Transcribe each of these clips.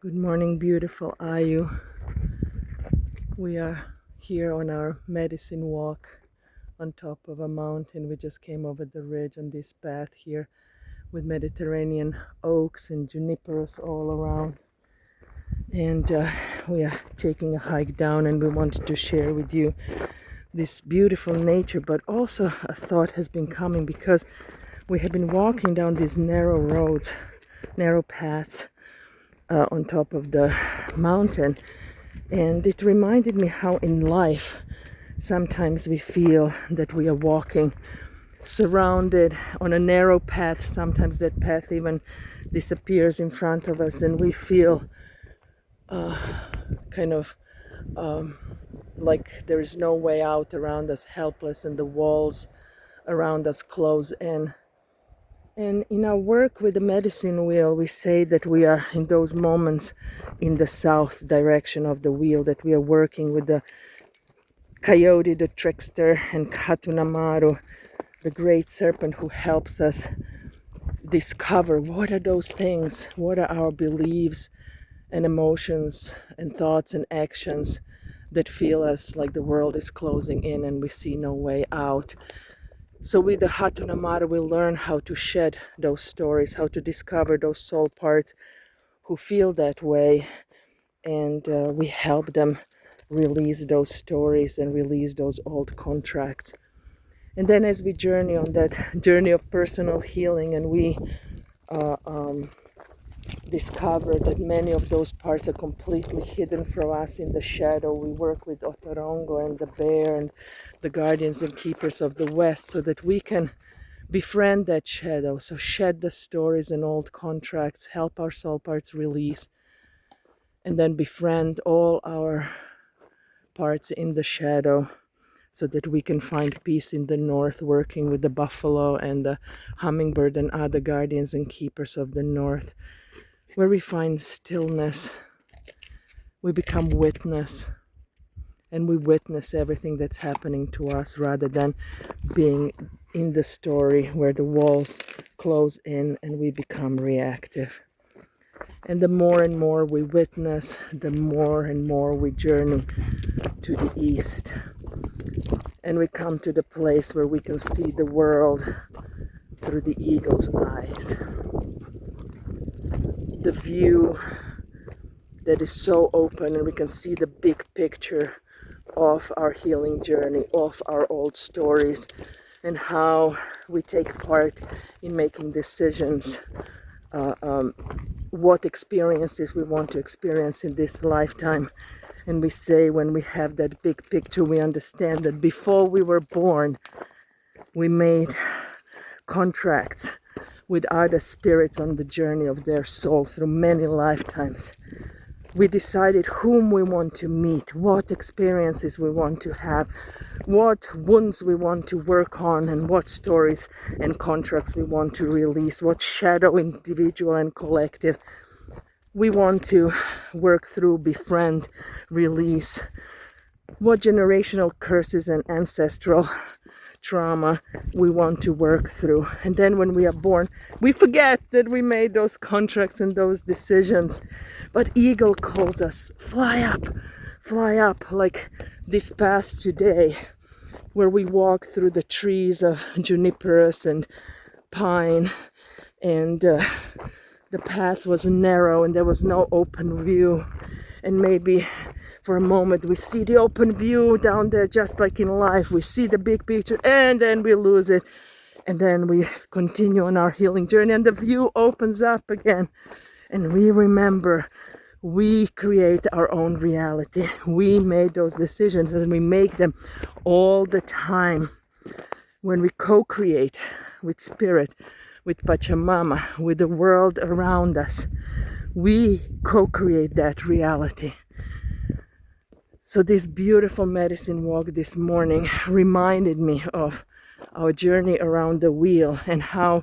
Good morning, beautiful Ayu. We are here on our medicine walk on top of a mountain. We just came over the ridge on this path here with Mediterranean oaks and junipers all around. And we are taking a hike down, and we wanted to share with you this beautiful nature, but also a thought has been coming because we have been walking down these narrow roads, narrow paths on top of the mountain, and it reminded me how in life sometimes we feel that we are walking surrounded on a narrow path. Sometimes that path even disappears in front of us, and we feel like there is no way out around us, helpless, and the walls around us close in. And in our work with the medicine wheel, we say that we are in those moments in the south direction of the wheel, that we are working with the coyote, the trickster, and Katunamaru, the great serpent who helps us discover what are those things, what are our beliefs and emotions and thoughts and actions that feel us like the world is closing in and we see no way out. So with the Hatunamara, we learn how to shed those stories, how to discover those soul parts who feel that way, and we help them release those stories and release those old contracts. And then as we journey on that journey of personal healing, and we discover that many of those parts are completely hidden from us in the shadow. We work with Otorongo and the bear and the guardians and keepers of the West so that we can befriend that shadow. So shed the stories and old contracts, help our soul parts release, and then befriend all our parts in the shadow so that we can find peace in the north, working with the buffalo and the hummingbird and other guardians and keepers of the north, where we find stillness. We become witness, and we witness everything that's happening to us rather than being in the story where the walls close in and we become reactive. And the more and more we witness, the more and more we journey to the east. And we come to the place where we can see the world through the eagle's eyes. The view that is so open, and we can see the big picture of our healing journey, of our old stories, and how we take part in making decisions, what experiences we want to experience in this lifetime. And we say, when we have that big picture, we understand that before we were born, we made contracts with other spirits on the journey of their soul through many lifetimes. We decided whom we want to meet, what experiences we want to have, what wounds we want to work on, and what stories and contracts we want to release, what shadow, individual and collective, we want to work through, befriend, release, what generational curses and ancestral trauma we want to work through. And then when we are born, we forget that we made those contracts and those decisions. But Eagle calls us, fly up, like this path today, where we walk through the trees of juniperus and pine, and the path was narrow and there was no open view. And maybe for a moment we see the open view down there, just like in life. We see the big picture and then we lose it. And then we continue on our healing journey and the view opens up again. And we remember, we create our own reality. We made those decisions and we make them all the time. When we co-create with spirit, with Pachamama, with the world around us, we co-create that reality. So this beautiful medicine walk this morning reminded me of our journey around the wheel, and how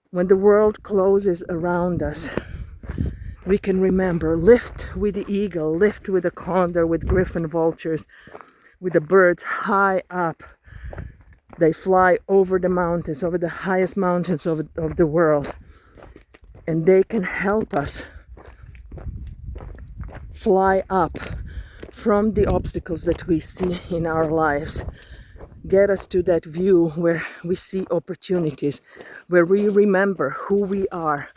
when the world closes around us, we can remember, lift with the eagle, lift with the condor, with griffin vultures, with the birds high up. They fly over the mountains, over the highest mountains of the world. And they can help us fly up from the obstacles that we see in our lives. Get us to that view where we see opportunities, where we remember who we are,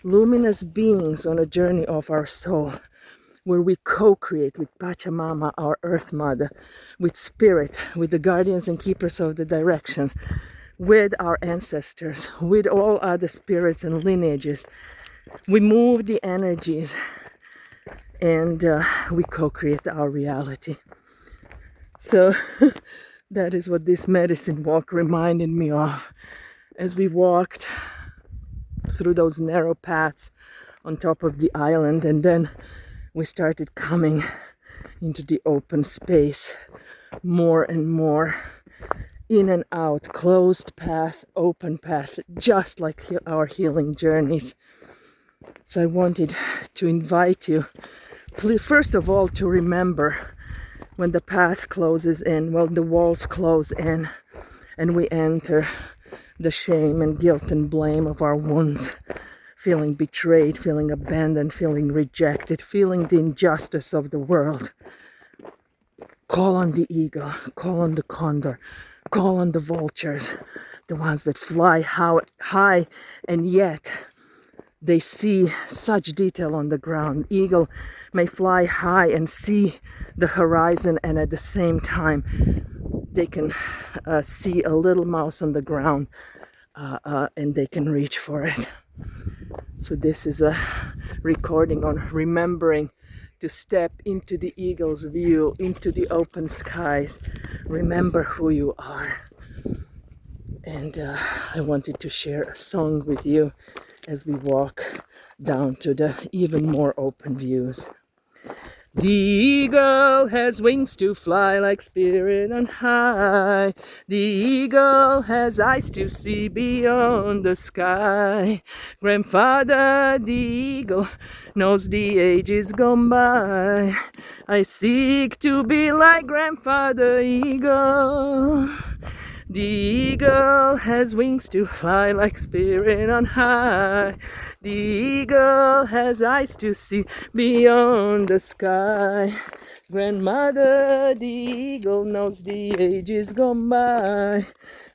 luminous beings on a journey of our soul, where we co-create with Pachamama, our Earth Mother, with Spirit, with the guardians and keepers of the directions, with our ancestors, with all other spirits and lineages. We move the energies and we co-create our reality. So that is what this medicine walk reminded me of as we walked through those narrow paths on top of the island, and then we started coming into the open space more and more, in and out, closed path, open path, just like our healing journeys. So I wanted to invite you, first of all, to remember when the path closes in, when the walls close in, and we enter the shame and guilt and blame of our wounds, feeling betrayed, feeling abandoned, feeling rejected, feeling the injustice of the world. Call on the eagle, call on the condor, call on the vultures, the ones that fly high, and yet they see such detail on the ground. Eagle may fly high and see the horizon, and at the same time they can see a little mouse on the ground, and they can reach for it. So this is a recording on remembering to step into the eagle's view, into the open skies. Remember who you are. And I wanted to share a song with you as we walk down to the even more open views. The eagle has wings to fly like spirit on high. The eagle has eyes to see beyond the sky. Grandfather, the eagle, knows the ages gone by. I seek to be like Grandfather Eagle. The eagle has wings to fly like spirit on high. The eagle has eyes to see beyond the sky. Grandmother, the eagle, knows the ages gone by.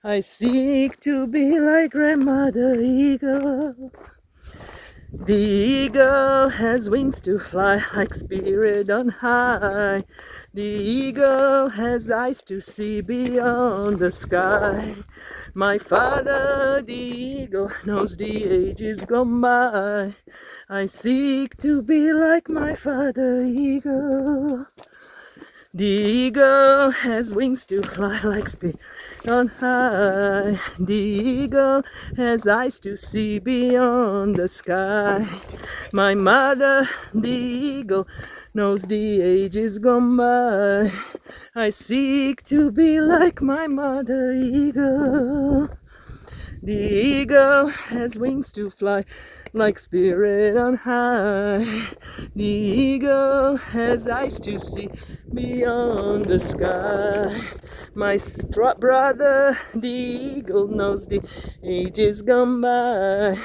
I seek to be like Grandmother Eagle. The eagle has wings to fly like spirit on high. The eagle has eyes to see beyond the sky. My father, the eagle, knows the ages gone by. I seek to be like my father eagle. The eagle has wings to fly like spirit on high. The eagle has eyes to see beyond the sky. My mother, the eagle, knows the ages gone by. I seek to be like my mother eagle. The eagle has wings to fly like spirit on high. The eagle has eyes to see beyond the sky. My brother, the eagle, knows the ages gone by.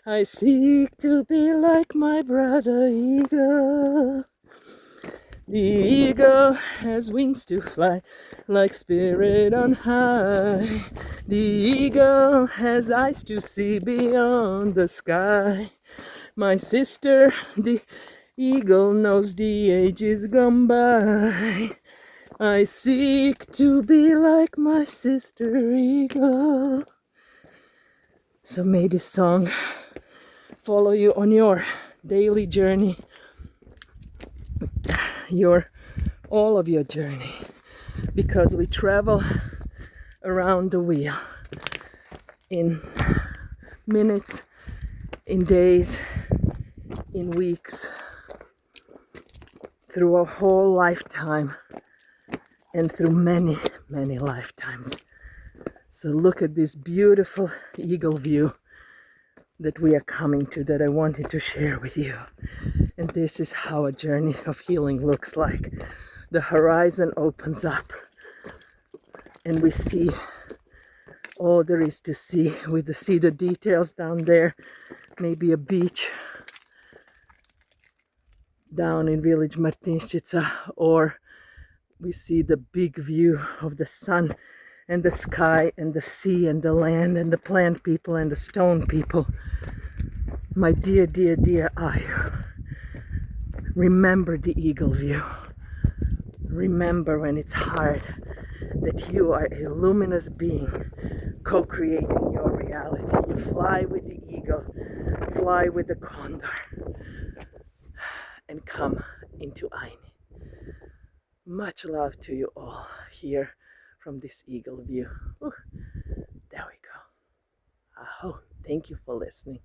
I seek to be like my brother eagle. The eagle has wings to fly like spirit on high. The eagle has eyes to see beyond the sky. My sister, the eagle, knows the ages gone by. I seek to be like my sister eagle. So may this song follow you on your daily journey, all of your journey, because we travel around the wheel in minutes, in days, in weeks, through a whole lifetime, and through many, many lifetimes. So look at this beautiful eagle view that we are coming to, that I wanted to share with you. And this is how a journey of healing looks like. The horizon opens up and we see all there is to see. We see the details down there, maybe a beach, down in village Martinščica, or we see the big view of the sun and the sky and the sea and the land and the plant people and the stone people. My dear, dear, dear Ayu, remember the eagle view. Remember when it's hard that you are a luminous being co-creating your reality. You fly with the eagle, fly with the condor, and come into Aini. Much love to you all here from this eagle view. Ooh, there we go. Aho. Thank you for listening.